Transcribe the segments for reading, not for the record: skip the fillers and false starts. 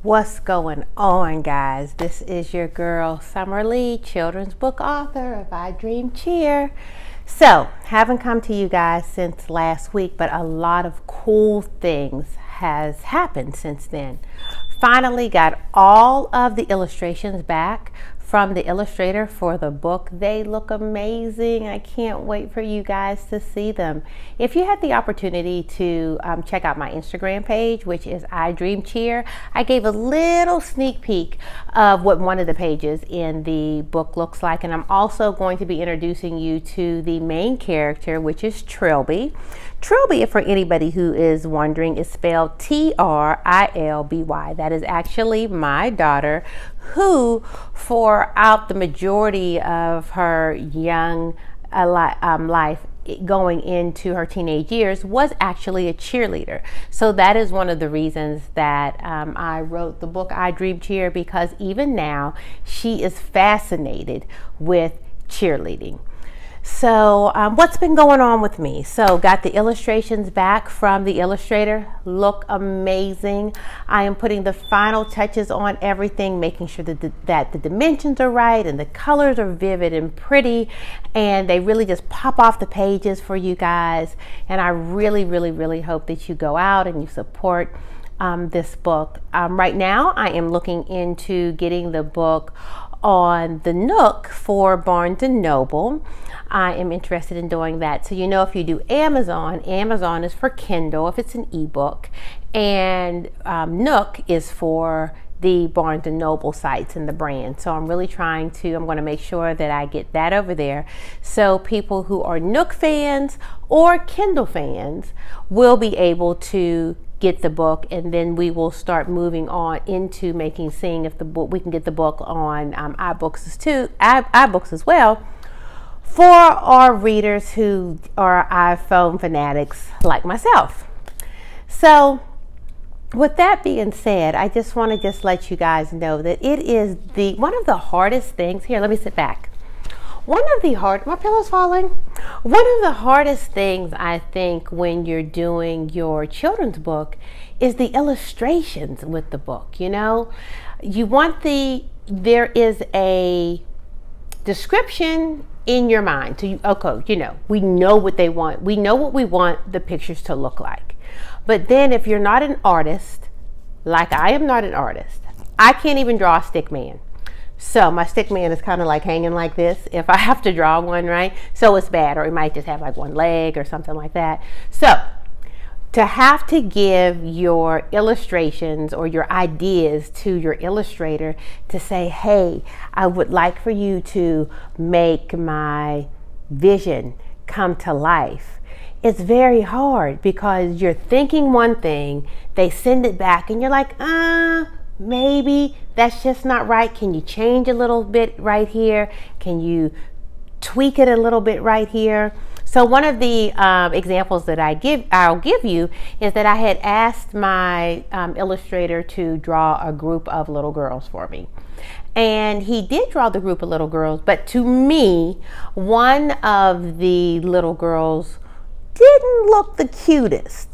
What's going on, guys? This is your girl Summer Lee, children's book author of I Dream Cheer. So, haven't come to you guys since last week, but a lot of cool things has happened since then. Finally got all of the illustrations back from the illustrator for the book. They look amazing. I can't wait for you guys to see them. If you had the opportunity to check out my Instagram page, which is I Dream Cheer, I gave a little sneak peek of what one of the pages in the book looks like, and I'm also going to be introducing you to the main character, which is Trilby. Trilby, for anybody who is wondering, is spelled Trilby. That is actually my daughter, who throughout the majority of her young life going into her teenage years was actually a cheerleader. So that is one of the reasons that I wrote the book I Dream Cheer, because even now she is fascinated with cheerleading. So what's been going on with me? So got the illustrations back from the illustrator, look amazing. I am putting the final touches on everything, making sure that the dimensions are right and the colors are vivid and pretty, and they really just pop off the pages for you guys. And I really hope that you go out and you support this book. Right now I am looking into getting the book on the Nook for Barnes & Noble. I am interested in doing that. So if you do Amazon is for Kindle if it's an ebook, and Nook is for the Barnes & Noble sites and the brand. So I'm really I'm going to make sure that I get that over there, so people who are Nook fans or Kindle fans will be able to get the book, and then we will start moving on into seeing if we can get the book on iBooks as well, for our readers who are iPhone fanatics like myself. So with that being said, I just want to let you guys know that it is one of the hardest things. Here, let me sit back. My pillow's falling. One of the hardest things, I think, when you're doing your children's book is the illustrations with the book. There is a description in your mind. So we know what they want. We know what we want the pictures to look like. But then if you're not an artist, like I am not an artist, I can't even draw a stick man. So my stick man is kind of like hanging like this if I have to draw one, right? So it's bad, or it might just have like one leg or something like that. So to have to give your illustrations or your ideas to your illustrator to say, hey, I would like for you to make my vision come to life. It's very hard, because you're thinking one thing, they send it back, and you're like, maybe that's just not right. Can you change a little bit right here? Can you tweak it a little bit right here? So one of the examples that I'll give you is that I had asked my illustrator to draw a group of little girls for me. And he did draw the group of little girls, but to me, one of the little girls didn't look the cutest,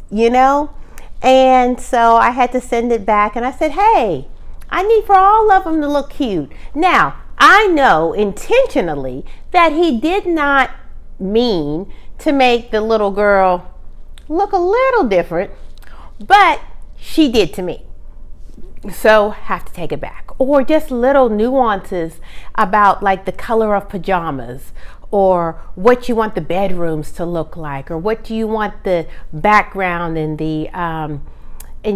And so I had to send it back, and I said, hey, I need for all of them to look cute. Now, I know intentionally that he did not mean to make the little girl look a little different, but she did to me. So have to take it back. Or just little nuances about like the color of pajamas, or what you want the bedrooms to look like, or what do you want the background and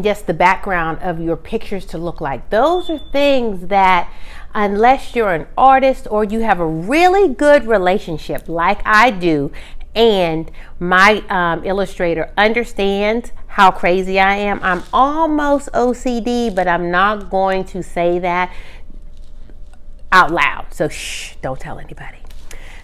just the background of your pictures to look like. Those are things that, unless you're an artist or you have a really good relationship like I do, and my illustrator understands how crazy I am. I'm almost OCD, but I'm not going to say that out loud. So shh, don't tell anybody.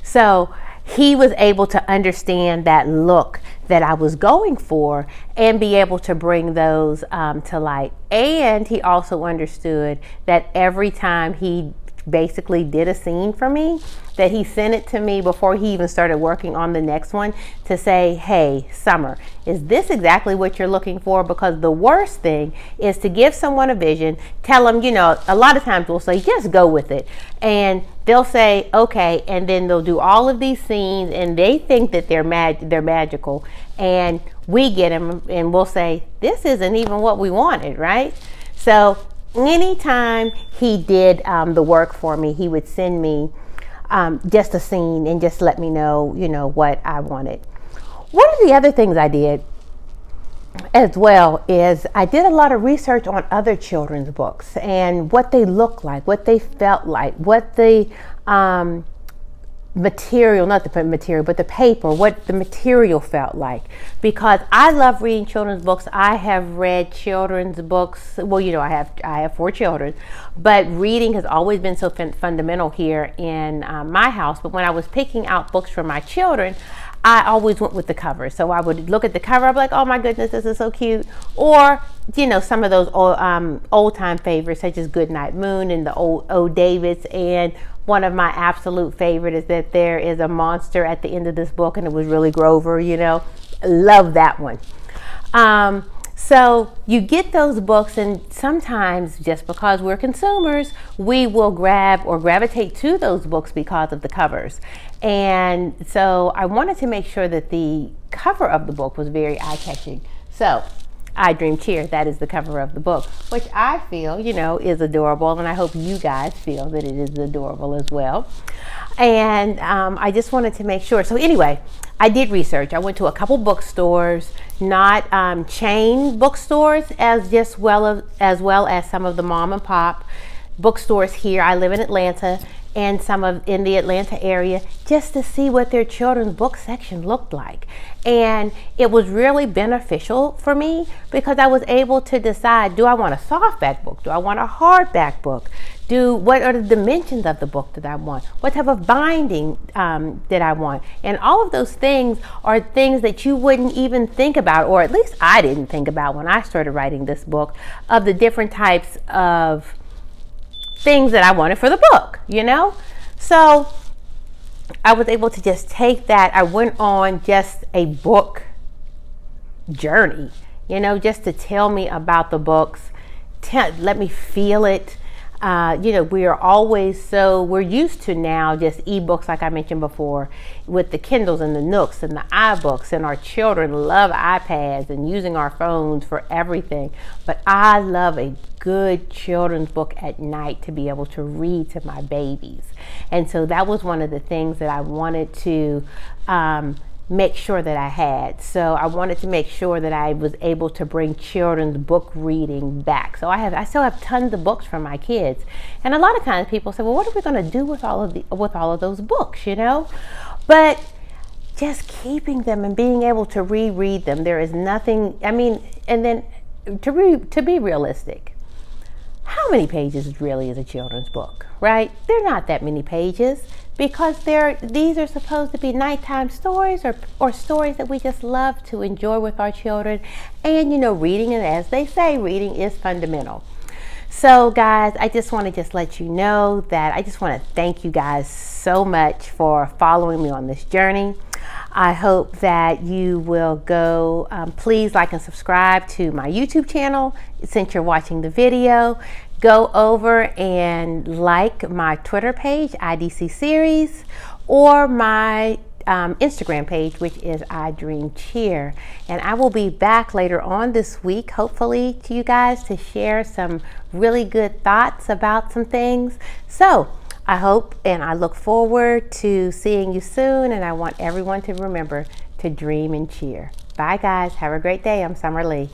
So he was able to understand that look that I was going for and be able to bring those to light. And he also understood that every time he basically did a scene for me, that he sent it to me before he even started working on the next one to say, hey, Summer, is this exactly what you're looking for? Because the worst thing is to give someone a vision, tell them, a lot of times we'll say, just go with it. And they'll say, okay, and then they'll do all of these scenes and they think that they're magical. And we get them and we'll say, this isn't even what we wanted, right? So anytime he did the work for me, he would send me just a scene and just let me know, what I wanted. One of the other things I did as well is I did a lot of research on other children's books and what they look like, what they felt like, what the material, not the material, but the paper, what the material felt like, because I love reading children's books. I have read children's books. Well, I have 4 children, but reading has always been so fundamental here in my house. But when I was picking out books for my children, I always went with the cover. So I would look at the cover, I'd be like, oh my goodness, this is so cute. Or, some of those old time favorites, such as Goodnight Moon and the old Davids. And one of my absolute favorite is that there is a monster at the end of this book, and it was really Grover, Love that one. So you get those books, and sometimes just because we're consumers, we will grab or gravitate to those books because of the covers. And so I wanted to make sure that the cover of the book was very eye-catching. So I Dream Cheer, that is the cover of the book, which I feel, is adorable, and I hope you guys feel that it is adorable as well. And I just wanted to make sure. So anyway, I did research. I went to a couple bookstores, not chain bookstores, as well as some of the mom and pop bookstores here. I live in Atlanta, and in the Atlanta area, just to see what their children's book section looked like. And it was really beneficial for me because I was able to decide, do I want a softback book? Do I want a hardback book? What are the dimensions of the book that I want? What type of binding that I want? And all of those things are things that you wouldn't even think about, or at least I didn't think about when I started writing this book, of the different types of things that I wanted for the book, So I was able to just take that. I went on just a book journey, just to tell me about the books, let me feel it. We're used to now just ebooks, like I mentioned before, with the Kindles and the Nooks and the iBooks, and our children love iPads and using our phones for everything. But I love a good children's book at night to be able to read to my babies. And so that was one of the things that I wanted to make sure that I had. So I wanted to make sure that I was able to bring children's book reading back. So I still have tons of books for my kids. And a lot of times people say, well, what are we going to do with all of those books, But just keeping them and being able to reread them, there is nothing, and then to be realistic, how many pages really is a children's book, right? They're not that many pages, because these are supposed to be nighttime stories or stories that we just love to enjoy with our children. And reading, and as they say, reading is fundamental. So guys, I just want to let you know that I just want to thank you guys so much for following me on this journey. I hope that you will go, please like and subscribe to my YouTube channel since you're watching the video. Go over and like my Twitter page, IDC Series, or my Instagram page, which is I Dream Cheer. And I will be back later on this week, hopefully, to you guys to share some really good thoughts about some things. So I hope and I look forward to seeing you soon. And I want everyone to remember to dream and cheer. Bye, guys. Have a great day. I'm Summer Lee.